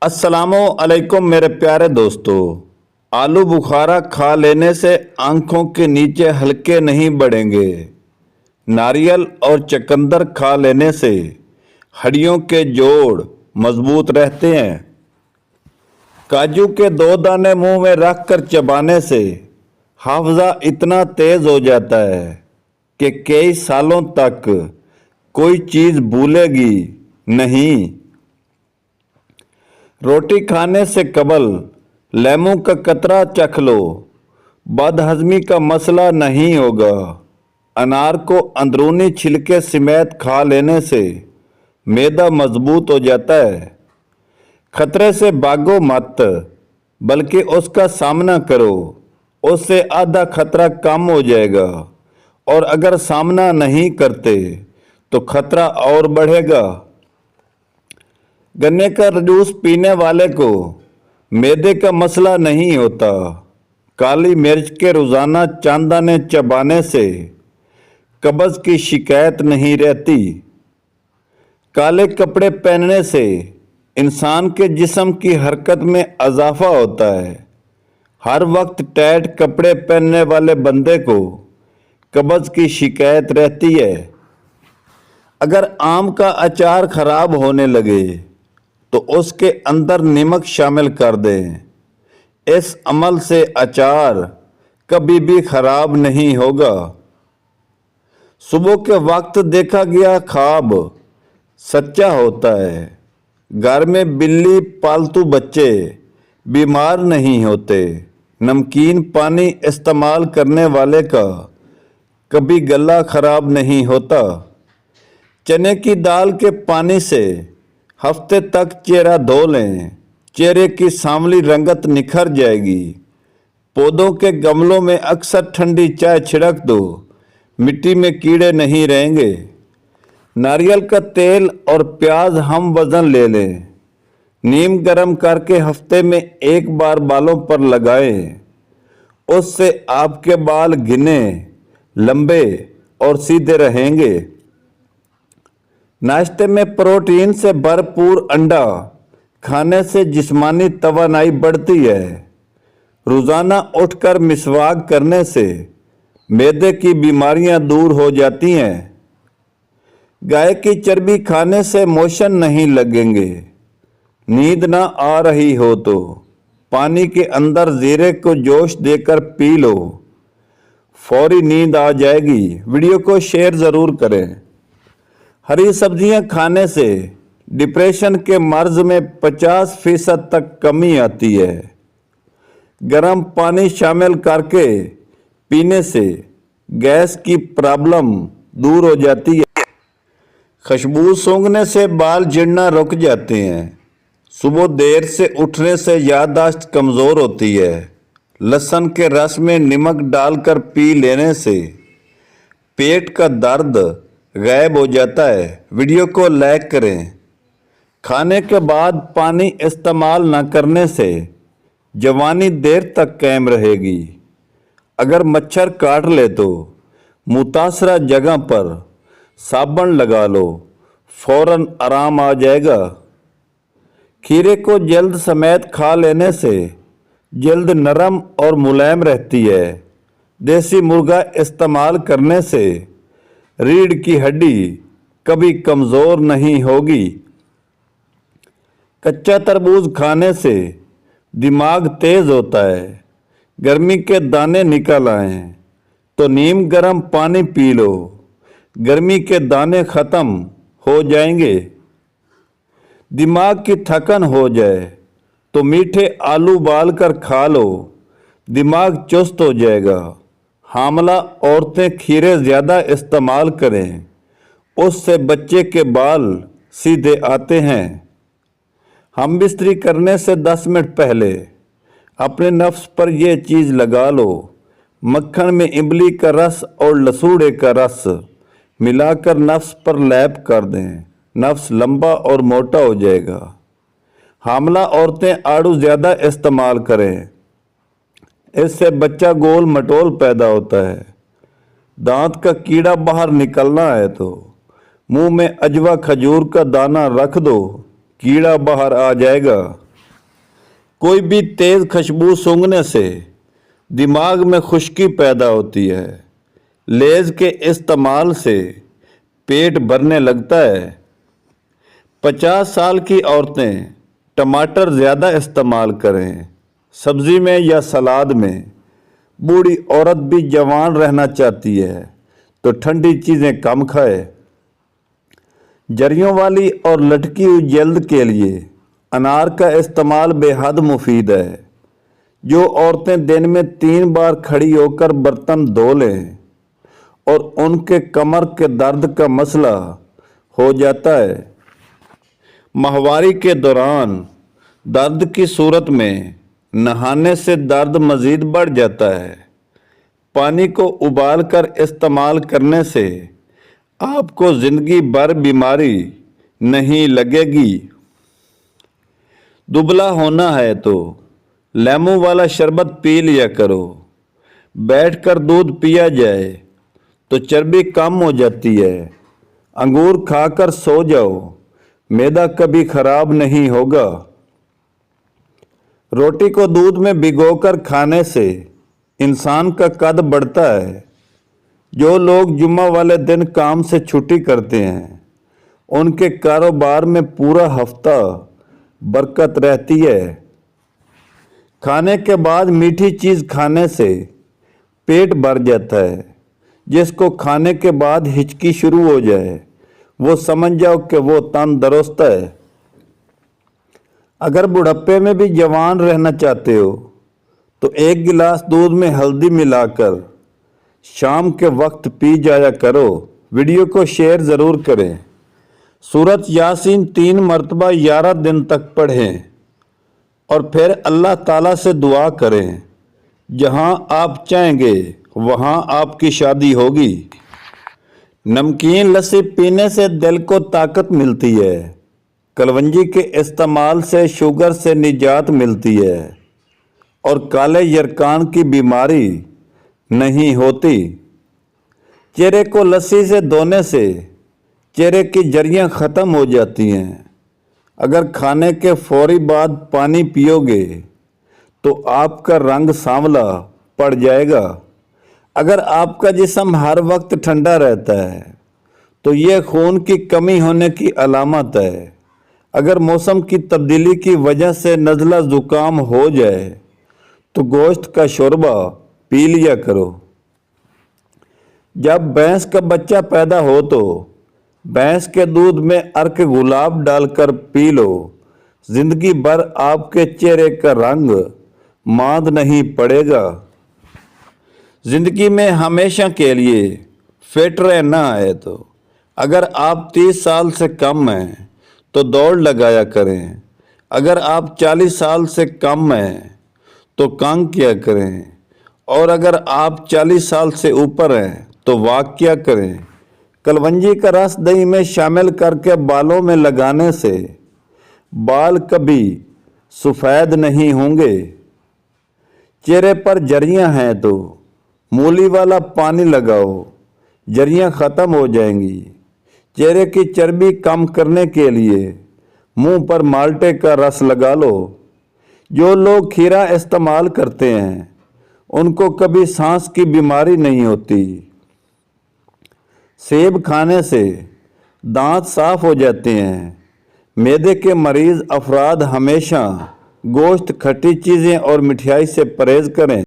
अस्सलाम वालेकुम मेरे प्यारे दोस्तों। आलू बुखारा खा लेने से आंखों के नीचे हल्के नहीं बढ़ेंगे। नारियल और चकंदर खा लेने से हड्डियों के जोड़ मजबूत रहते हैं। काजू के 2 दाने मुंह में रखकर चबाने से हाफजा इतना तेज हो जाता है कि कई सालों तक कोई चीज़ भूलेगी नहीं। रोटी खाने से कबल लेमू का कतरा चख लो, बदहजमी का मसला नहीं होगा। अनार को अंदरूनी छिलके समेत खा लेने से मैदा मजबूत हो जाता है। खतरे से भागो मत, बल्कि उसका सामना करो, उससे आधा खतरा कम हो जाएगा। और अगर सामना नहीं करते तो खतरा और बढ़ेगा। गन्ने का जूस पीने वाले को मैदे का मसला नहीं होता। काली मिर्च के रोज़ाना चंद दाने चबाने से कब्ज़ की शिकायत नहीं रहती। काले कपड़े पहनने से इंसान के जिस्म की हरकत में इजाफा होता है। हर वक्त टाइट कपड़े पहनने वाले बंदे को कब्ज़ की शिकायत रहती है। अगर आम का अचार खराब होने लगे तो उसके अंदर नमक शामिल कर दें। इस अमल से अचार कभी भी खराब नहीं होगा। सुबह के वक्त देखा गया ख्वाब सच्चा होता है। घर में बिल्ली पालतू बच्चे बीमार नहीं होते। नमकीन पानी इस्तेमाल करने वाले का कभी गला खराब नहीं होता। चने की दाल के पानी से हफ्ते तक चेहरा धो लें, चेहरे की सांवली रंगत निखर जाएगी। पौधों के गमलों में अक्सर ठंडी चाय छिड़क दो, मिट्टी में कीड़े नहीं रहेंगे। नारियल का तेल और प्याज हम वज़न ले लें। नीम गर्म करके हफ्ते में 1 बार बालों पर लगाएं। उससे आपके बाल घने, लंबे और सीधे रहेंगे। नाश्ते में प्रोटीन से भरपूर अंडा खाने से जिस्मानी तवानाई बढ़ती है। रोज़ाना उठकर मिसवाक करने से मैदे की बीमारियां दूर हो जाती हैं। गाय की चर्बी खाने से मोशन नहीं लगेंगे। नींद ना आ रही हो तो पानी के अंदर जीरे को जोश देकर पी लो, फौरी नींद आ जाएगी। वीडियो को शेयर ज़रूर करें। हरी सब्जियां खाने से डिप्रेशन के मर्ज में 50% तक कमी आती है। गर्म पानी शामिल करके पीने से गैस की प्रॉब्लम दूर हो जाती है। खुशबू सूंघने से बाल झड़ना रुक जाते हैं। सुबह देर से उठने से याददाश्त कमज़ोर होती है। लहसुन के रस में नमक डालकर पी लेने से पेट का दर्द गायब हो जाता है। वीडियो को लाइक करें। खाने के बाद पानी इस्तेमाल न करने से जवानी देर तक कायम रहेगी। अगर मच्छर काट ले तो मुतासरा जगह पर साबुन लगा लो, फौरन आराम आ जाएगा। खीरे को जल्द समेत खा लेने से जल्द नरम और मुलायम रहती है। देसी मुर्गा इस्तेमाल करने से रीढ़ की हड्डी कभी कमज़ोर नहीं होगी। कच्चा तरबूज खाने से दिमाग तेज़ होता है। गर्मी के दाने निकल आए तो नीम गर्म पानी पी लो, गर्मी के दाने ख़त्म हो जाएंगे। दिमाग की थकन हो जाए तो मीठे आलू उबाल कर खा लो, दिमाग चुस्त हो जाएगा। हामला औरतें खीरे ज़्यादा इस्तेमाल करें, उससे बच्चे के बाल सीधे आते हैं। हम बिस्तरी करने से 10 मिनट पहले अपने नफ्स पर यह चीज़ लगा लो। मक्खन में इमली का रस और लसूड़े का रस मिलाकर नफ्स पर लैप कर दें, नफ्स लंबा और मोटा हो जाएगा। हामला औरतें आड़ू ज़्यादा इस्तेमाल करें, इससे बच्चा गोल मटोल पैदा होता है। दांत का कीड़ा बाहर निकलना है तो मुंह में अजवा खजूर का दाना रख दो, कीड़ा बाहर आ जाएगा। कोई भी तेज़ खुशबू सूंघने से दिमाग में खुश्की पैदा होती है। लेज़ के इस्तेमाल से पेट भरने लगता है। 50 साल की औरतें टमाटर ज़्यादा इस्तेमाल करें सब्ज़ी में या सलाद में। बूढ़ी औरत भी जवान रहना चाहती है तो ठंडी चीज़ें कम खाए। जरियों वाली और लटकी हुई जल्द के लिए अनार का इस्तेमाल बेहद मुफीद है। जो औरतें दिन में 3 बार खड़ी होकर बर्तन धो लें और उनके कमर के दर्द का मसला हो जाता है। माहवारी के दौरान दर्द की सूरत में नहाने से दर्द मज़ीद बढ़ जाता है। पानी को उबाल कर इस्तेमाल करने से आपको ज़िंदगी भर बीमारी नहीं लगेगी। दुबला होना है तो लेमू वाला शरबत पी लिया करो। बैठकर दूध पिया जाए तो चर्बी कम हो जाती है। अंगूर खाकर सो जाओ, मैदा कभी खराब नहीं होगा। रोटी को दूध में भिगोकर खाने से इंसान का कद बढ़ता है। जो लोग जुम्मा वाले दिन काम से छुट्टी करते हैं उनके कारोबार में पूरा हफ्ता बरकत रहती है। खाने के बाद मीठी चीज़ खाने से पेट भर जाता है। जिसको खाने के बाद हिचकी शुरू हो जाए वो समझ जाओ कि वो तंदुरुस्त है। अगर बुढ़ापे में भी जवान रहना चाहते हो तो 1 गिलास दूध में हल्दी मिलाकर शाम के वक्त पी जाया करो। वीडियो को शेयर ज़रूर करें। सूरत यासीन 3 मरतबा 11 दिन तक पढ़ें और फिर अल्लाह ताला से दुआ करें। जहां आप चाहेंगे वहां आपकी शादी होगी। नमकीन लस्सी पीने से दिल को ताकत मिलती है। कलवंजी के इस्तेमाल से शुगर से निजात मिलती है और काले यरकान की बीमारी नहीं होती। चेहरे को लस्सी से धोने से चेहरे की झुर्रियां ख़त्म हो जाती हैं। अगर खाने के फौरी बाद पानी पियोगे तो आपका रंग सांवला पड़ जाएगा। अगर आपका जिस्म हर वक्त ठंडा रहता है तो यह खून की कमी होने की अलामत है। अगर मौसम की तब्दीली की वजह से नज़ला ज़ुकाम हो जाए तो गोश्त का शोरबा पी लिया करो। जब भैंस का बच्चा पैदा हो तो भैंस के दूध में अर्क गुलाब डालकर पी लो। जिंदगी भर आपके चेहरे का रंग मांद नहीं पड़ेगा। जिंदगी में हमेशा के लिए फिट रहना है तो अगर आप 30 साल से कम हैं तो दौड़ लगाया करें। अगर आप 40 साल से कम हैं तो काम किया करें और अगर आप 40 साल से ऊपर हैं तो वॉक किया करें। कलवंजी का रस दही में शामिल करके बालों में लगाने से बाल कभी सफ़ेद नहीं होंगे। चेहरे पर झुर्रियां हैं तो मूली वाला पानी लगाओ, झुर्रियां ख़त्म हो जाएंगी। चेहरे की चर्बी कम करने के लिए मुंह पर माल्टे का रस लगा लो। जो लोग खीरा इस्तेमाल करते हैं उनको कभी सांस की बीमारी नहीं होती। सेब खाने से दांत साफ हो जाते हैं। मैदे के मरीज़ अफराद हमेशा गोश्त, खट्टी चीज़ें और मिठाई से परहेज़ करें।